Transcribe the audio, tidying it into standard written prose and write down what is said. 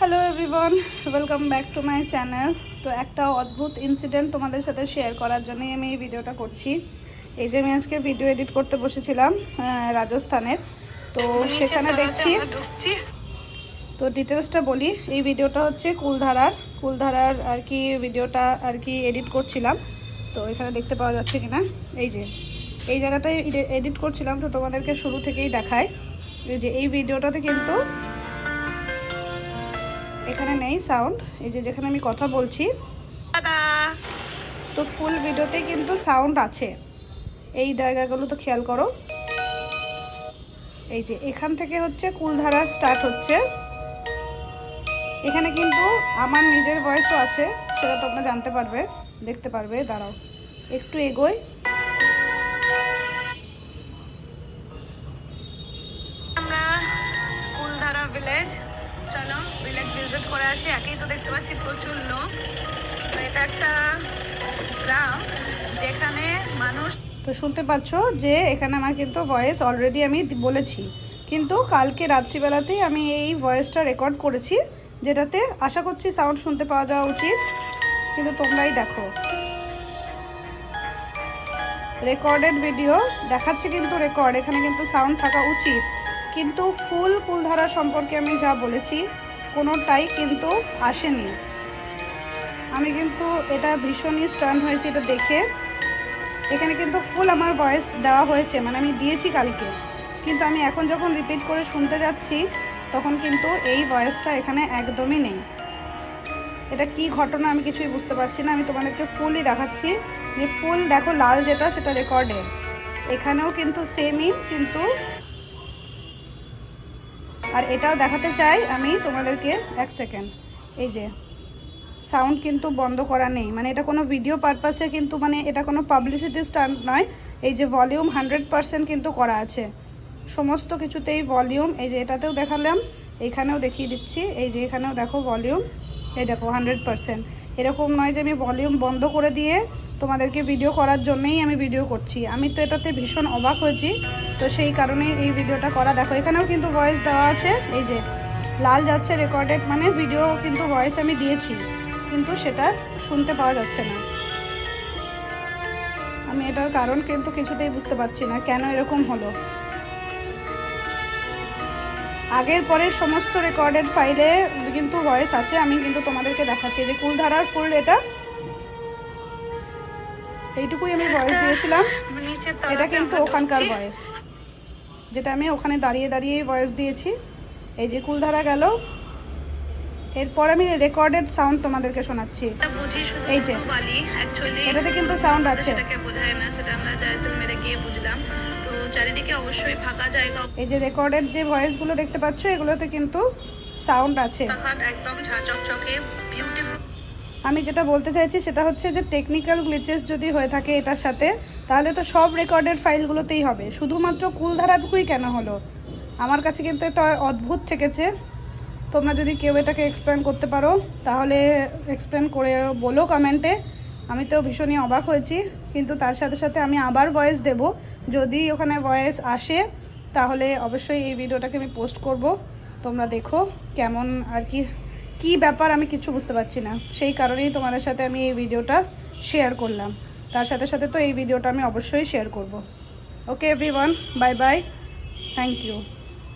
Hello everyone, welcome back to my channel. তো একটা অদ্ভুত ইনসিডেন্ট তোমাদের সাথে শেয়ার করার জন্যই আমি এই ভিডিওটা করছি। এই যে আমি আজকে ভিডিও এডিট করতে বসেছিলাম রাজস্থানের, তো সেখানে দেখছি, তো ডিটেলসটা বলি। এই ভিডিওটা হচ্ছে কুলধারার আর কি ভিডিওটা আর কি এডিট করছিলাম। তো এখানে দেখতে পাওয়া যাচ্ছে কিনা, এই যে এই জায়গাটায় এডিট করছিলাম। তো তোমাদেরকে শুরু থেকেই দেখায় যে এই ভিডিওটাতে কিন্তু এখানে নেই সাউন্ড, এই যে যেখানে আমি কথা বলছি, তো ফুল ভিডিওতে কিন্তু সাউন্ড আছে। এই জায়গাগুলো তো খেয়াল করো, এই যে এখান থেকে হচ্ছে কুলধারা স্টার্ট হচ্ছে। এখানে কিন্তু আমার নিজের ভয়েসও আছে, সেটা তোমরা জানতে পারবে, দেখতে পারবে। দাঁড়াও একটু এগোই। আমরা কুলধারা ভিলেজ, চলো ভিলেজ ভিজিট করে আসি। একেই তো দেখতে পাচ্ছি প্রচুর লোক। তো এটা একটা গ্রাম যেখানে মানুষ, তো শুনতে পাচ্ছ যে এখানে আমার কিন্তু ভয়েস অলরেডি আমি বলেছি, কিন্তু কালকে রাত্রিবেলাতেই আমি এই ভয়েসটা রেকর্ড করেছি, যেটাতে আশা করছি সাউন্ড শুনতে পাওয়া যাওয়া উচিত। কিন্তু তোমরাই দেখো, রেকর্ডেড ভিডিও দেখাচ্ছে কিন্তু রেকর্ড, এখানে কিন্তু সাউন্ড থাকা উচিত। কিন্তু ফুল কুলধারা সম্পর্কে আমি যা বলেছি কোনোটাই কিন্তু আসেনি। আমি কিন্তু এটা ভীষণই স্টার্ন হয়েছে এটা দেখে। এখানে কিন্তু ফুল আমার ভয়েস দেওয়া হয়েছে, মানে আমি দিয়েছি কালকে, কিন্তু আমি এখন যখন রিপিট করে শুনতে যাচ্ছি তখন কিন্তু এই ভয়েসটা এখানে একদমই নেই। এটা কি ঘটনা আমি কিছুই বুঝতে পারছি না। আমি তোমাদেরকে ফুলই দেখাচ্ছি, যে ফুল দেখো লাল যেটা সেটা রেকর্ডেড, এখানেও কিন্তু সেমই, কিন্তু আর এটাও দেখাতে চাই আমি তোমাদেরকে, এক সেকেন্ড। এই যে সাউন্ড কিন্তু বন্ধ করা নেই, মানে এটা কোনো ভিডিও পারপাসে কিন্তু, মানে এটা কোনো পাবলিসিটি স্টান্ট নয়। এই যে ভলিউম 100% কিন্তু করা আছে, সমস্ত কিছুতেই ভলিউম। এই যে এটাতেও দেখালাম, এইখানেও দেখিয়ে দিচ্ছি, এই যে এখানেও দেখো ভলিউম, এই দেখো 100%। এরকম নয় যে আমি ভলিউম বন্ধ করে দিয়ে তোমাদেরকে ভিডিও করার জন্যই আমি ভিডিও করছি। আমি তো এটাতে ভীষণ অবাক হয়েছি, তো সেই কারণেই এই ভিডিওটা করা। দেখো এখানেও কিন্তু ভয়েস দেওয়া আছে, এই যে লাল যাচ্ছে রেকর্ডেড, মানে ভিডিও কিন্তু ভয়েস আমি দিয়েছি, কিন্তু সেটা শুনতে পাওয়া যাচ্ছে না। আমি এটার কারণ কিন্তু কিছুতেই বুঝতে পারছি না কেন এরকম হলো। আগের পরের সমস্ত রেকর্ডেড ফাইলে কিন্তু ভয়েস আছে, আমি কিন্তু তোমাদেরকে দেখাচ্ছি যে কুলধারার ফুল, এটা এইটুকুই আমি ভয়েস দিয়েছিলাম। এটা কিন্তু ওখানকার ভয়েস, যেটা আমি ওখানে দাঁড়িয়ে দাঁড়িয়েই ভয়েস দিয়েছি। এই যে কুলধারা গেল, এরপর আমি রেকর্ডেড সাউন্ড তোমাদেরকে শোনাচ্ছি। এই যে এটাতে কিন্তু সাউন্ড আছে, চারিদিকে অবশ্যই ফাঁকা জায়গা। এই যে রেকর্ডেড যে ভয়েসগুলো দেখতে পাচ্ছ, এগুলোতে কিন্তু সাউন্ড আছে, একদম ঝাঁচকচকে বিউটিফুল। আমি যেটা বলতে চাইছি সেটা হচ্ছে যে টেকনিক্যাল গ্লিচেস যদি হয়ে থাকে এটার সাথে, তাহলে তো সব রেকর্ডেড ফাইলগুলোতেই হবে, শুধুমাত্র কুলধারাটুকুই কেন হলো? আমার কাছে কিন্তু একটা অদ্ভুত ঠেকেছে। তোমরা যদি কেউ এটাকে এক্সপ্লেন করতে পারো তাহলে এক্সপ্লেন করে বলো কমেন্টে। আমি তো ভীষণই অবাক হয়েছি, কিন্তু তার সাথে সাথে আমি আবার ভয়েস দেব, যদি ওখানে ভয়েস আসে তাহলে অবশ্যই এই ভিডিওটাকে আমি পোস্ট করব। তোমরা দেখো কেমন আর কি ব্যাপার, আমি কিছু বুঝতে পারছি না, সেই কারণেই তোমাদের সাথে আমি এই ভিডিওটা শেয়ার করলাম। তার সাথে সাথে তো এই ভিডিওটা আমি অবশ্যই শেয়ার করব। Okay everyone, bye bye, thank you.